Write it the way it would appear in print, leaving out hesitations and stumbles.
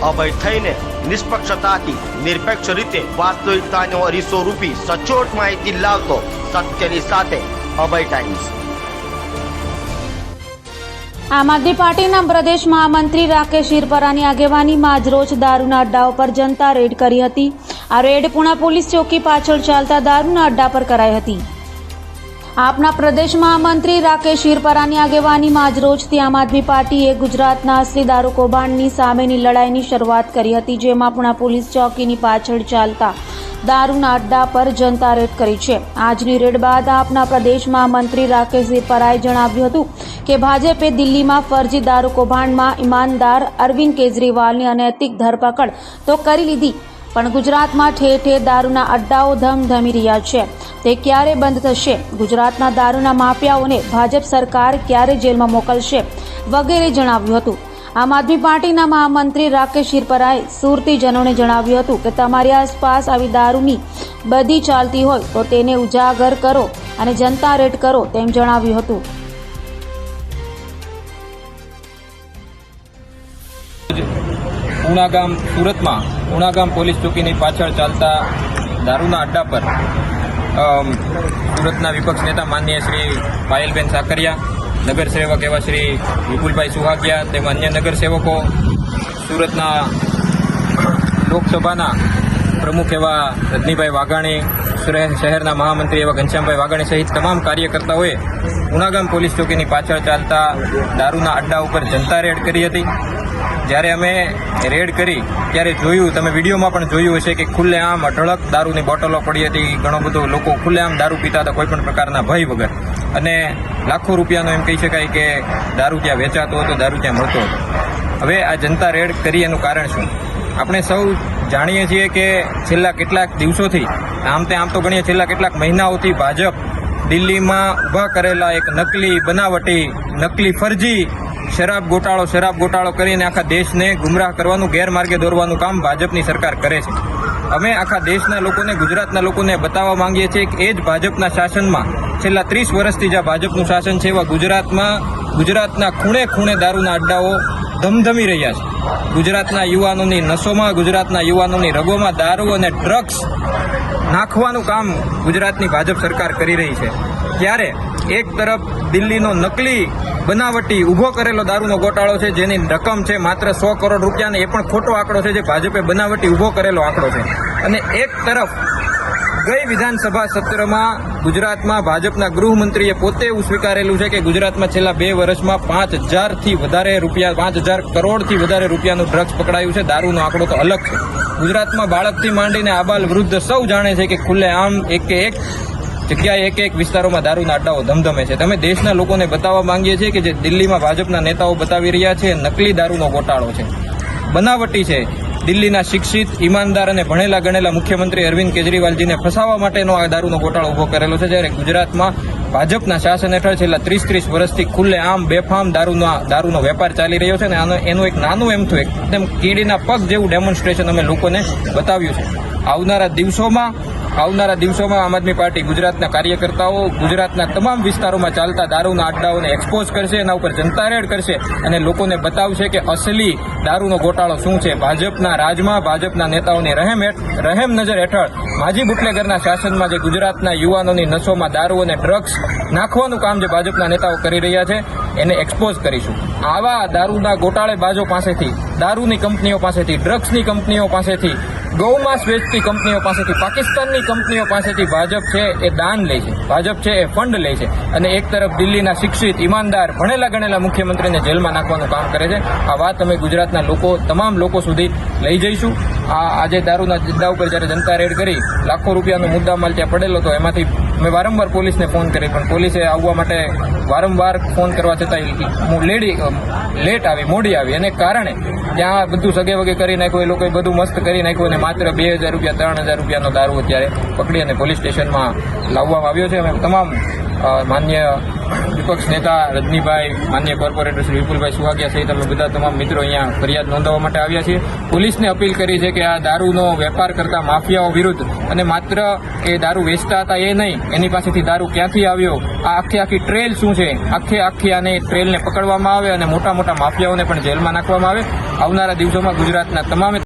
અભય થઈને નિષ્પક્ષતાથી નિરપેક્ષ રીતે વાસ્તવિકતાનો અરીસો રૂપી સચોટ માહિતી લાવતો સત્યની સાથે અભય ટાઈમ્સ। આમ આદમી પાર્ટીના પ્રદેશ મહામંત્રી રાકેશ હિરપરાની આગેવાનીમાં આજરોજ દારૂના અડ્ડાઓ પર જનતા રેડ કરી હતી। આ રેડ પુણા પોલીસ ચોકી પાછળ ચાલતા દારૂના અડ્ડા પર કરાઈ હતી। આપના પ્રદેશ મહામંત્રી રાકેશ હિરપરાની આગેવાનીમાં આજરોજથી આમ આદમી પાર્ટીએ ગુજરાતના અસલી દારૂ કૌભાંડની સામેની લડાઈની શરૂઆત કરી હતી, જેમાં પુણા પોલીસ ચોકીની પાછળ ચાલતા દારૂના અડ્ડા પર જનતા રેડ કરી છે। આજની રેડ બાદ આપના પ્રદેશ મહામંત્રી રાકેશ હિરપરાએ જણાવ્યું હતું કે ભાજપે દિલ્હીમાં ફરજી દારૂ કૌભાંડમાં ઈમાનદાર અરવિંદ કેજરીવાલની અનૈતિક ધરપકડ તો કરી લીધી, પણ ગુજરાતમાં ઠેર ઠેર દારૂના અડ્ડાઓ ધમધમી રહ્યા છે। તે ક્યારે બંધ થશે? ગુજરાતના દારૂના માફિયાઓને ભાજપ સરકાર ક્યારે જેલમાં મોકલશે? વગેરે જણાવ્યું હતું। આમ આદમી પાર્ટીના મહામંત્રી રાકેશ હિરપરાએ સુરતીજનોને જણાવ્યું હતું કે તમારી આસપાસ આવી દારૂની બધી ચાલતી હોય તો તેને ઉજાગર કરો અને જનતા રેડ કરો, તેમ જણાવ્યું હતું। ઉણાગામ સુરતમાં ઉણાગામ પોલીસ ચોકીની પાછળ ચાલતા દારૂના અડ્ડા પર સુરતના વિપક્ષ નેતા માનનીય શ્રી પાયલબેન સાકરિયા, નગરસેવક એવા શ્રી વિપુલભાઈ સુહાગિયા તેમજ અન્ય નગરસેવકો, સુરતના લોકસભાના પ્રમુખ એવા રજનીભાઈ વાઘાણી, શહેરના મહામંત્રી એવા ઘનશ્યામભાઈ વાઘાણી સહિત તમામ કાર્યકર્તાઓએ ઉણાગામ પોલીસ ચોકીની પાછળ ચાલતા દારૂના અડ્ડા ઉપર જનતા રેડ કરી હતી। જ્યારે અમે રેડ કરી ત્યારે જોયું, તમે વિડીયોમાં પણ જોયું હશે કે ખુલ્લેઆમ અઢળક દારૂની બોટલો પડી હતી। ઘણો બધો લોકો ખુલ્લેઆમ દારૂ પીતા હતા, કોઈપણ પ્રકારના ભય વગર, અને લાખો રૂપિયાનો એમ કહી શકાય કે દારૂ ત્યાં વેચાતો હતો, દારૂ ત્યાં મળતો હતો। હવે આ જનતા રેડ કરી એનું કારણ શું? આપણે સૌ જાણીએ છીએ કે છેલ્લા કેટલાક દિવસોથી, આમ તો ગણીએ છેલ્લા કેટલાક મહિનાઓથી ભાજપ દિલ્હીમાં ઊભા કરેલા એક નકલી, બનાવટી, નકલી ફરજી શરાબ ગોટાળો કરીને આખા દેશને ગુમરાહ કરવાનું, ગેરમાર્ગે દોરવાનું કામ ભાજપની સરકાર કરે છે। અમે આખા દેશના લોકોને, ગુજરાતના લોકોને બતાવવા માંગીએ છીએ કે એ જ ભાજપના શાસનમાં છેલ્લા 30 વર્ષથી જ્યાં ભાજપનું શાસન છે એવા ગુજરાતના ખૂણે ખૂણે દારૂના અડ્ડાઓ ધમધમી રહ્યા છે। ગુજરાતના યુવાનોની નસોમાં, ગુજરાતના યુવાનોની રગોમાં દારૂ અને ડ્રગ્સ નાખવાનું કામ ગુજરાતની ભાજપ સરકાર કરી રહી છે। ત્યારે એક તરફ દિલ્હીનો નકલી, બનાવટી ઊભો કરેલો દારૂનો ગોટાળો છે, જેની રકમ છે માત્ર 100 કરોડ રૂપિયા, એ પણ ખોટો આંકડો છે, જે ભાજપે બનાવટી ઊભો કરેલો આંકડો છે। અને એક તરફ ગઈ વિધાનસભા સત્રમાં ગુજરાતમાં ભાજપના ગૃહમંત્રીએ પોતે એવું સ્વીકારેલું છે કે ગુજરાતમાં છેલ્લા 2 વર્ષમાં 5,000 કરોડથી વધારે રૂપિયાનું ડ્રગ્સ પકડાયું છે। દારૂનો આંકડો તો અલગ છે। ગુજરાતમાં બાળકથી માંડીને આબાલ વૃદ્ધ સૌ જાણે છે કે ખુલ્લેઆમ એક જગ્યાએ એક વિસ્તારોમાં દારૂના અડ્ડાઓ ધમધમે છે। તમે દેશના લોકોને બતાવવા માંગીએ છીએ કે જે દિલ્હીમાં ભાજપના નેતાઓ બતાવી રહ્યા છે, નકલી દારૂનો ગોટાળો છે, બનાવટી છે। દિલ્હીના શિક્ષિત, ઈમાનદાર અને ભણેલા ગણેલા મુખ્યમંત્રી અરવિંદ કેજરીવાલજીને ફસાવવા માટેનો આ દારૂનો ગોટાળો ઉભો કરેલો છે। જ્યારે ગુજરાતમાં ભાજપના શાસન હેઠળ છેલ્લા 30 વર્ષથી ખુલ્લેઆમ બેફામ દારૂનો વેપાર ચાલી રહ્યો છે, અને એનું એક નાનું એમથું એકદમ કીડીના પગ જેવું ડેમોન્સ્ટ્રેશન અમે લોકોને બતાવ્યું છે। આવનારા દિવસોમાં આમ આદમી પાર્ટી ગુજરાતના કાર્યકર્તાઓ ગુજરાતના તમામ વિસ્તારોમાં ચાલતા દારૂના અડ્ડાઓને એક્સપોઝ કરશે, એના ઉપર જનતા રેડ કરશે અને લોકોને બતાવશે કે અસલી દારૂનો ગોટાળો શું છે। ભાજપના રાજમાં, ભાજપના નેતાઓની રહેમ નજર હેઠળ માજી બુટલેગરના શાસનમાં જે ગુજરાતના યુવાનોની નસોમાં દારૂ અને ડ્રગ્સ નાખવાનું કામ જે ભાજપના નેતાઓ કરી રહ્યા છે, એને એક્સપોઝ કરીશું। આવા દારૂના ગોટાળેબાજો પાસેથી, દારૂની કંપનીઓ પાસેથી, ડ્રગ્સની કંપનીઓ પાસેથી, ગૌમાંસ વેચતી કંપનીઓ પાસેથી, પાકિસ્તાનની કંપનીઓ પાસેથી ભાજપ છે એ દાન લે છે, ભાજપ છે એ ફંડ લે છે, અને એક તરફ દિલ્હીના શિક્ષિત, ઈમાનદાર, ભણેલા ગણેલા મુખ્યમંત્રીને જેલમાં નાખવાનું કામ કરે છે। આ વાત અમે ગુજરાતના તમામ લોકો સુધી લઈ જઈશું। આજે દારૂના મુદ્દા ઉપર જ્યારે જનતા રેડ કરી, લાખો રૂપિયાનો મુદ્દામાલ ત્યાં પડેલો હતો, એમાંથી મેં વારંવાર પોલીસને ફોન કરી, પણ પોલીસે આવવા માટે વારંવાર ફોન કરવા છતાં મોડી આવી, અને કારણે ત્યાં બધું સગે વગે કરી નાખ્યું, એ લોકોએ બધું મસ્ત કરી નાખ્યું, અને માત્ર 2,000 રૂપિયા, 3,000 રૂપિયાનો દારૂ અત્યારે પકડી અને પોલીસ સ્ટેશનમાં લાવવામાં આવ્યો છે। અમે તમામ માન્ય વિપક્ષ નેતા રજનીભાઈ, માન્ય કોર્પોરેટર શ્રી વિપુલભાઈ સુહાગિયા સહિત અમે બધા તમામ મિત્રો અહીંયા ફરિયાદ નોંધાવવા માટે આવ્યા છીએ. પોલીસને અપીલ કરી છે કે આ દારૂનો વેપાર કરતા માફિયાઓ વિરુદ્ધ, અને માત્ર એ દારૂ વેચતા હતા એ નહીં, એની પાસેથી દારૂ ક્યાંથી આવ્યો, આ આખી ટ્રેલ શું છે, આખી આને ટ્રેલને પકડવામાં આવે અને મોટા મોટા માફિયાઓને પણ જેલમાં નાખવામાં આવે. આવનારા દિવસોમાં ગુજરાતના તમામે